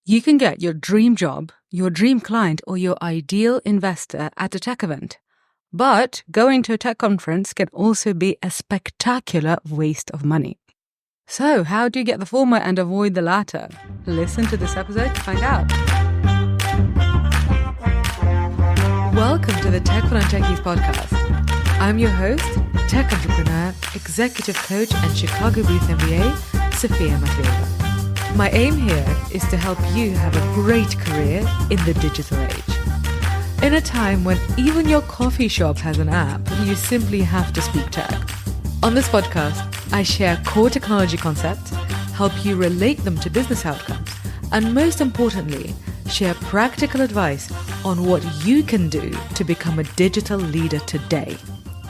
You can get your dream job, your dream client, or your ideal investor at a tech event. But going to a tech conference can also be a spectacular waste of money. So, how do you get the former and avoid the latter? Listen to this episode to find out. Welcome to the Tech for Non-Techies podcast. I'm your host, tech entrepreneur, executive coach, and Chicago Booth MBA, Sophia Matveeva. My aim here is to help you have a great career in the digital age. In a time when even your coffee shop has an app, you simply have to speak tech. On this podcast, I share core technology concepts, help you relate them to business outcomes, and most importantly, share practical advice on what you can do to become a digital leader today.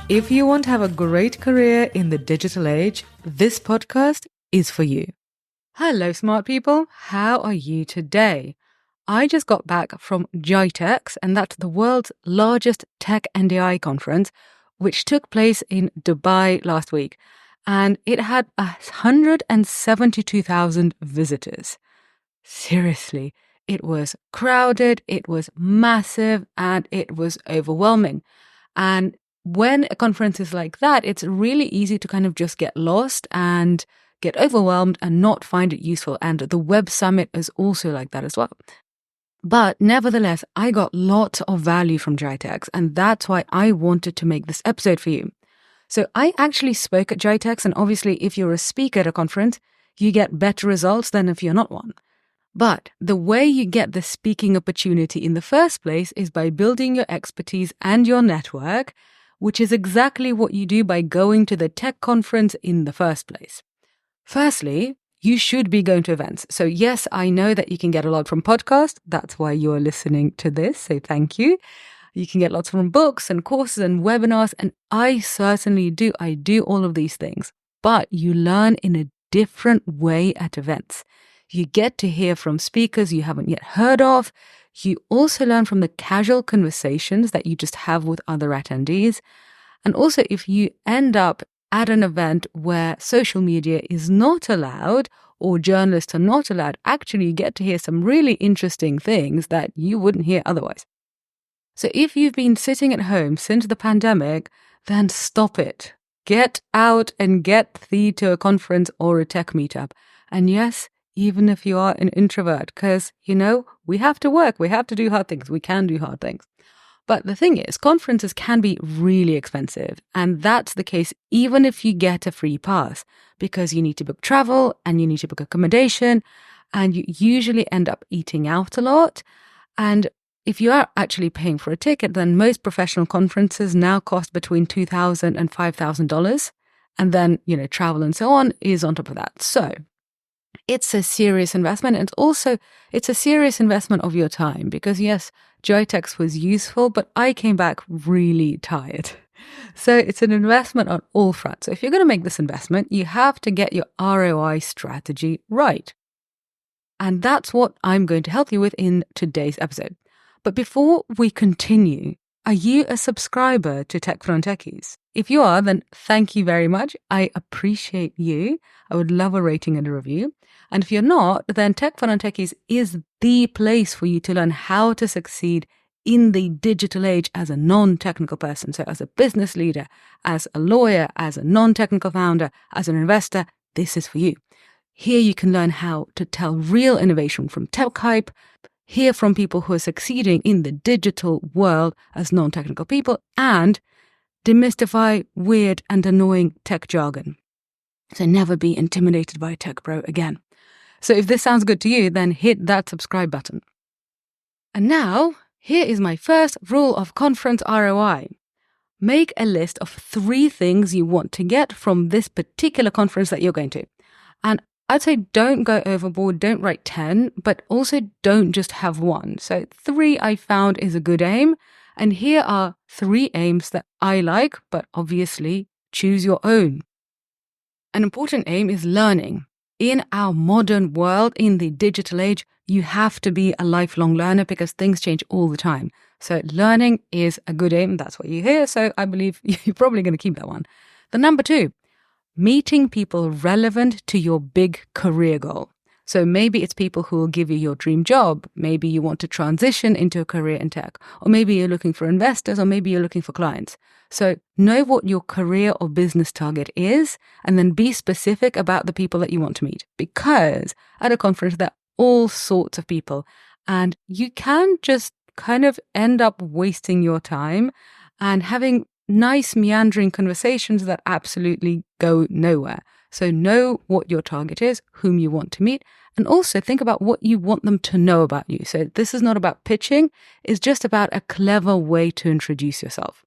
If you want to have a great career in the digital age, this podcast is for you. Hello, smart people. How are you today? I just got back from GITEX, and that's the world's largest tech NDI conference, which took place in Dubai last week. And it had 172,000 visitors. Seriously, it was crowded, it was massive, and it was overwhelming. And when a conference is like that, it's really easy to kind of just get lost and get overwhelmed and not find it useful. And the Web Summit is also like that as well. But nevertheless, I got lots of value from GITEX, and that's why I wanted to make this episode for you. So I actually spoke at GITEX, and obviously if you're a speaker at a conference, you get better results than if you're not one. But the way you get the speaking opportunity in the first place is by building your expertise and your network, which is exactly what you do by going to the tech conference in the first place. Firstly, you should be going to events. So yes, I know that you can get a lot from podcasts. That's why you're listening to this. So thank you. You can get lots from books and courses and webinars. And I certainly do. I do all of these things. But you learn in a different way at events. You get to hear from speakers you haven't yet heard of. You also learn from the casual conversations that you just have with other attendees. And also, if you end up at an event where social media is not allowed or journalists are not allowed, actually you get to hear some really interesting things that you wouldn't hear otherwise. So if you've been sitting at home since the pandemic, then stop it. Get out and get thee to a conference or a tech meetup. And yes, even if you are an introvert, because, we have to work, we have to do hard things, we can do hard things. But the thing is, conferences can be really expensive, and that's the case even if you get a free pass, because you need to book travel and you need to book accommodation, and you usually end up eating out a lot. And if you are actually paying for a ticket, then most professional conferences now cost between $2,000 and $5,000, and then, travel and so on is on top of that. So it's a serious investment, and it's a serious investment of your time, because yes, GITEX was useful, but I came back really tired. So it's an investment on all fronts. So if you're going to make this investment, you have to get your ROI strategy right. And that's what I'm going to help you with in today's episode. But before we continue, are you a subscriber to Tech for Non-Techies? If you are, then thank you very much. I appreciate you. I would love a rating and a review. And if you're not, then Tech for Non-Techies is the place for you to learn how to succeed in the digital age as a non-technical person. So as a business leader, as a lawyer, as a non-technical founder, as an investor, this is for you. Here you can learn how to tell real innovation from tech hype, hear from people who are succeeding in the digital world as non-technical people, and demystify weird and annoying tech jargon. So never be intimidated by a tech bro again. So if this sounds good to you, then hit that subscribe button. And now, here is my first rule of conference ROI. Make a list of 3 things you want to get from this particular conference that you're going to. And I'd say don't go overboard, don't write 10, but also don't just have 1. So 3 I found is a good aim. And here are 3 aims that I like, but obviously choose your own. An important aim is learning. In our modern world, in the digital age, you have to be a lifelong learner because things change all the time. So learning is a good aim. That's what you hear. So I believe you're probably going to keep that one. The number 2, meeting people relevant to your big career goal. So maybe it's people who will give you your dream job. Maybe you want to transition into a career in tech, or maybe you're looking for investors, or maybe you're looking for clients. So know what your career or business target is, and then be specific about the people that you want to meet. Because at a conference, there are all sorts of people, and you can just kind of end up wasting your time and having nice meandering conversations that absolutely go nowhere. So know what your target is, whom you want to meet, and also think about what you want them to know about you. So this is not about pitching, it's just about a clever way to introduce yourself.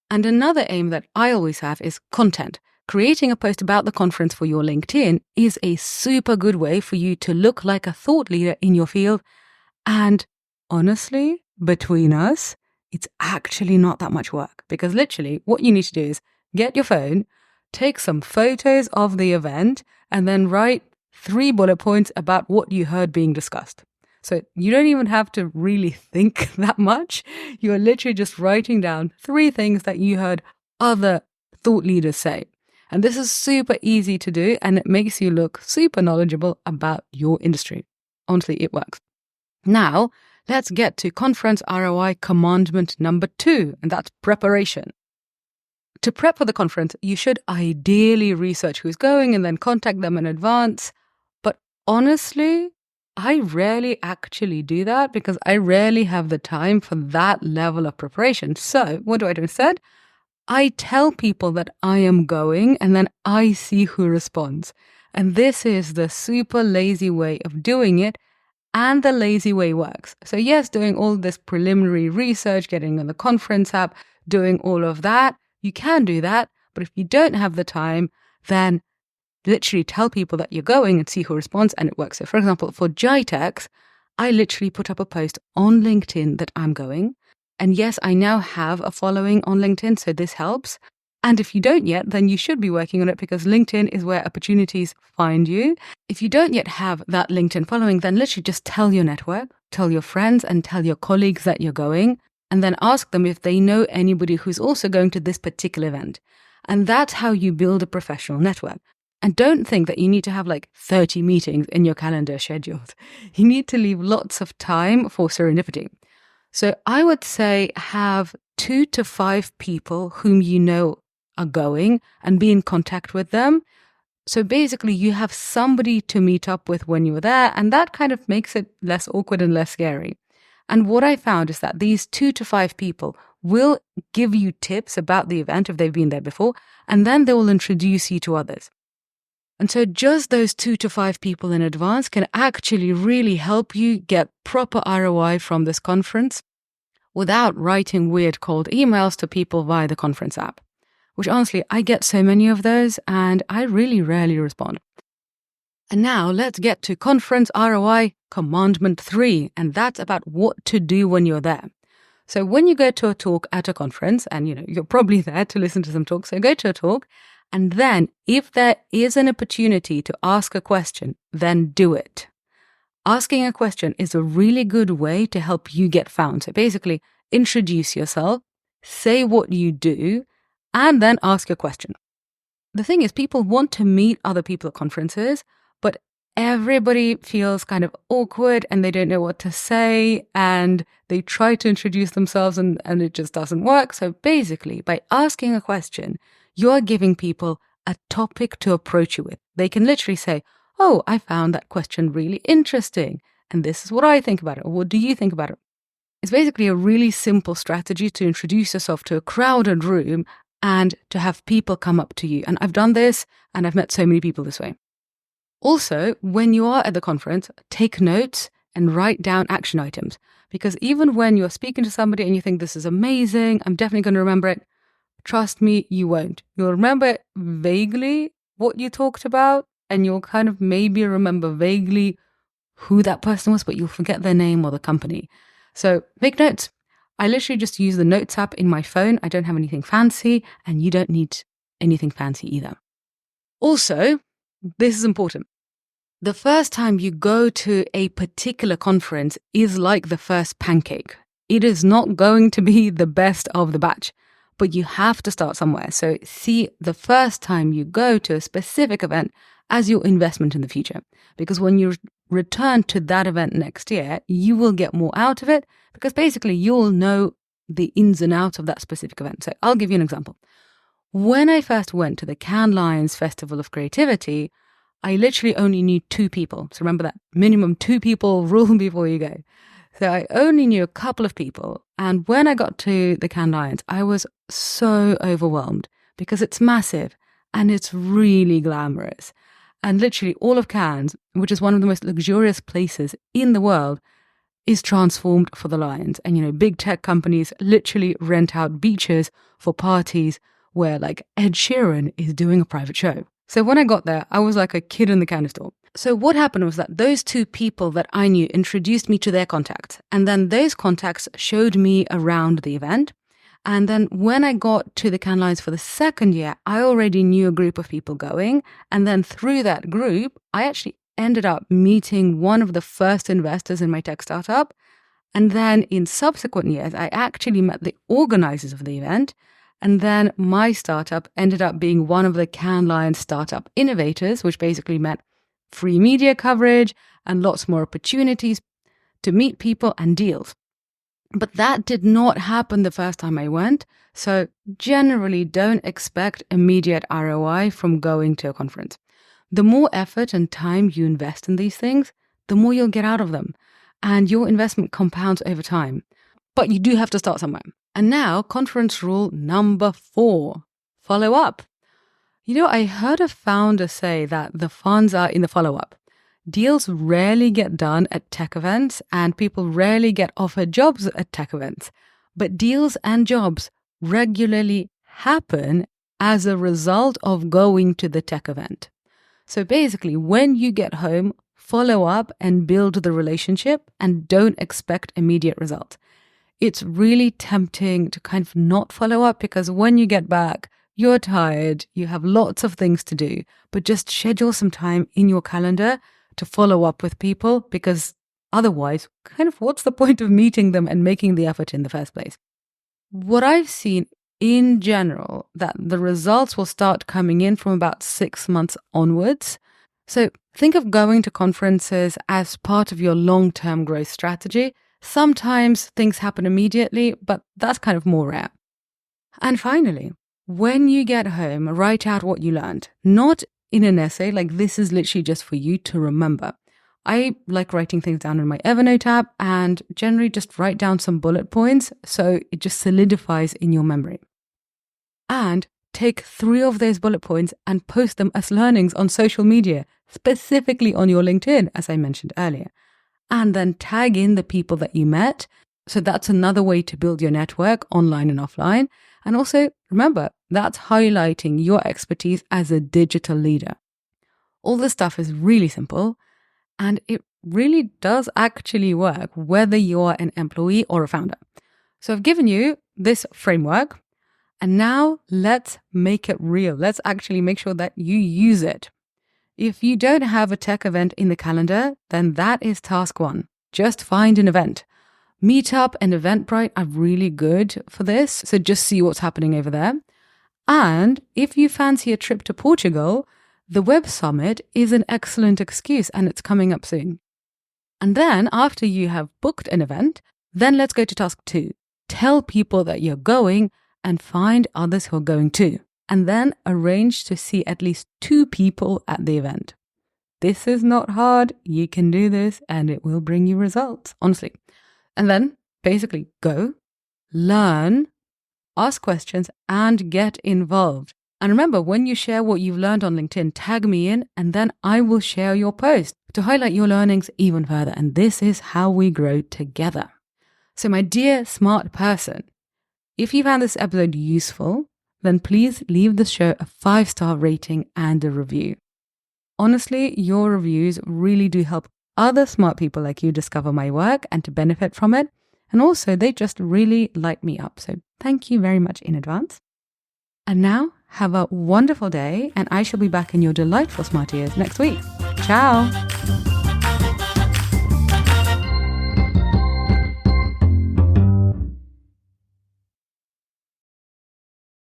And another aim that I always have is content. Creating a post about the conference for your LinkedIn is a super good way for you to look like a thought leader in your field. And honestly, between us, it's actually not that much work, because literally what you need to do is get your phone, take some photos of the event, and then write 3 bullet points about what you heard being discussed. So you don't even have to really think that much. You're literally just writing down 3 things that you heard other thought leaders say. And this is super easy to do, and it makes you look super knowledgeable about your industry. Honestly, it works. Now, let's get to conference ROI commandment number 2, and that's preparation. To prep for the conference, you should ideally research who's going and then contact them in advance. But honestly, I rarely actually do that because I rarely have the time for that level of preparation. So what do I do instead? I tell people that I am going, and then I see who responds. And this is the super lazy way of doing it. And the lazy way works. So yes, doing all this preliminary research, getting on the conference app, doing all of that, you can do that. But if you don't have the time, then literally tell people that you're going and see who responds, and it works. So for example, for GITEX, I literally put up a post on LinkedIn that I'm going. And yes, I now have a following on LinkedIn, so this helps. And if you don't yet, then you should be working on it, because LinkedIn is where opportunities find you. If you don't yet have that LinkedIn following, then literally just tell your network, tell your friends, and tell your colleagues that you're going, and then ask them if they know anybody who's also going to this particular event. And that's how you build a professional network. And don't think that you need to have like 30 meetings in your calendar scheduled. You need to leave lots of time for serendipity. So I would say have 2 to 5 people whom you know are going and be in contact with them. So basically you have somebody to meet up with when you're there, and that kind of makes it less awkward and less scary. And what I found is that these 2 to 5 people will give you tips about the event if they've been there before, and then they will introduce you to others. And so just those 2 to 5 people in advance can actually really help you get proper ROI from this conference without writing weird cold emails to people via the conference app. Which honestly, I get so many of those and I really rarely respond. And now let's get to conference ROI commandment 3, and that's about what to do when you're there. So when you go to a talk at a conference, and you're probably there to listen to some talk, so go to a talk, and then if there is an opportunity to ask a question, then do it. Asking a question is a really good way to help you get found. So basically, introduce yourself, say what you do, and then ask a question. The thing is, people want to meet other people at conferences, but everybody feels kind of awkward and they don't know what to say, and they try to introduce themselves and it just doesn't work. So basically, by asking a question, you're giving people a topic to approach you with. They can literally say, oh, I found that question really interesting, and this is what I think about it, or what do you think about it? It's basically a really simple strategy to introduce yourself to a crowded room and to have people come up to you. And I've done this, and I've met so many people this way. Also, when you are at the conference, take notes and write down action items. Because even when you're speaking to somebody and you think this is amazing, I'm definitely going to remember it, trust me, you won't. You'll remember vaguely what you talked about, and you'll kind of maybe remember vaguely who that person was, but you'll forget their name or the company. So make notes. I literally just use the Notes app in my phone. I don't have anything fancy, and you don't need anything fancy either. Also, this is important. The first time you go to a particular conference is like the first pancake. It is not going to be the best of the batch, but you have to start somewhere. So see the first time you go to a specific event as your investment in the future. Because when you return to that event next year, you will get more out of it because basically you'll know the ins and outs of that specific event. So I'll give you an example. When I first went to the Cannes Lions Festival of Creativity, I literally only knew 2 people. So remember that minimum 2 people rule before you go. So I only knew a couple of people. And when I got to the Cannes Lions, I was so overwhelmed because it's massive and it's really glamorous. And literally all of Cannes, which is one of the most luxurious places in the world, is transformed for the Lions. And, big tech companies literally rent out beaches for parties where like Ed Sheeran is doing a private show. So when I got there, I was like a kid in the candy store. So what happened was that those 2 people that I knew introduced me to their contacts. And then those contacts showed me around the event. And then when I got to the Cannes Lions for the second year, I already knew a group of people going. And then through that group, I actually ended up meeting one of the first investors in my tech startup. And then in subsequent years, I actually met the organizers of the event. And then my startup ended up being one of the Cannes Lions startup innovators, which basically meant free media coverage and lots more opportunities to meet people and deals. But that did not happen the first time I went. So generally don't expect immediate ROI from going to a conference. The more effort and time you invest in these things, the more you'll get out of them. And your investment compounds over time. But you do have to start somewhere. And now, conference rule number 4, follow up. I heard a founder say that the funds are in the follow-up. Deals rarely get done at tech events and people rarely get offered jobs at tech events. But deals and jobs regularly happen as a result of going to the tech event. So basically, when you get home, follow up and build the relationship and don't expect immediate results. It's really tempting to kind of not follow up because when you get back, you're tired, you have lots of things to do, but just schedule some time in your calendar to follow up with people because otherwise, kind of what's the point of meeting them and making the effort in the first place? What I've seen in general, that the results will start coming in from about 6 months onwards. So think of going to conferences as part of your long-term growth strategy. Sometimes things happen immediately, but that's kind of more rare. And finally, when you get home, write out what you learned. Not in an essay, like this is literally just for you to remember. I like writing things down in my Evernote app and generally just write down some bullet points so it just solidifies in your memory. And take 3 of those bullet points and post them as learnings on social media, specifically on your LinkedIn, as I mentioned earlier. And then tag in the people that you met. So that's another way to build your network online and offline. And also, remember, that's highlighting your expertise as a digital leader. All this stuff is really simple, and it really does actually work, whether you are an employee or a founder. So I've given you this framework, and now let's make it real. Let's actually make sure that you use it. If you don't have a tech event in the calendar, then that is task 1. Just find an event. Meetup and Eventbrite are really good for this, so just see what's happening over there. And if you fancy a trip to Portugal, the Web Summit is an excellent excuse and it's coming up soon. And then after you have booked an event, then let's go to task 2. Tell people that you're going and find others who are going too. And then arrange to see at least 2 people at the event. This is not hard. You can do this and it will bring you results, honestly. And then basically go, learn, ask questions, and get involved. And remember, when you share what you've learned on LinkedIn, tag me in, and then I will share your post to highlight your learnings even further. And this is how we grow together. So my dear smart person, if you found this episode useful, then please leave the show a 5-star rating and a review. Honestly, your reviews really do help other smart people like you discover my work and to benefit from it. And also, they just really light me up. So thank you very much in advance. And now, have a wonderful day, and I shall be back in your delightful smart ears next week. Ciao!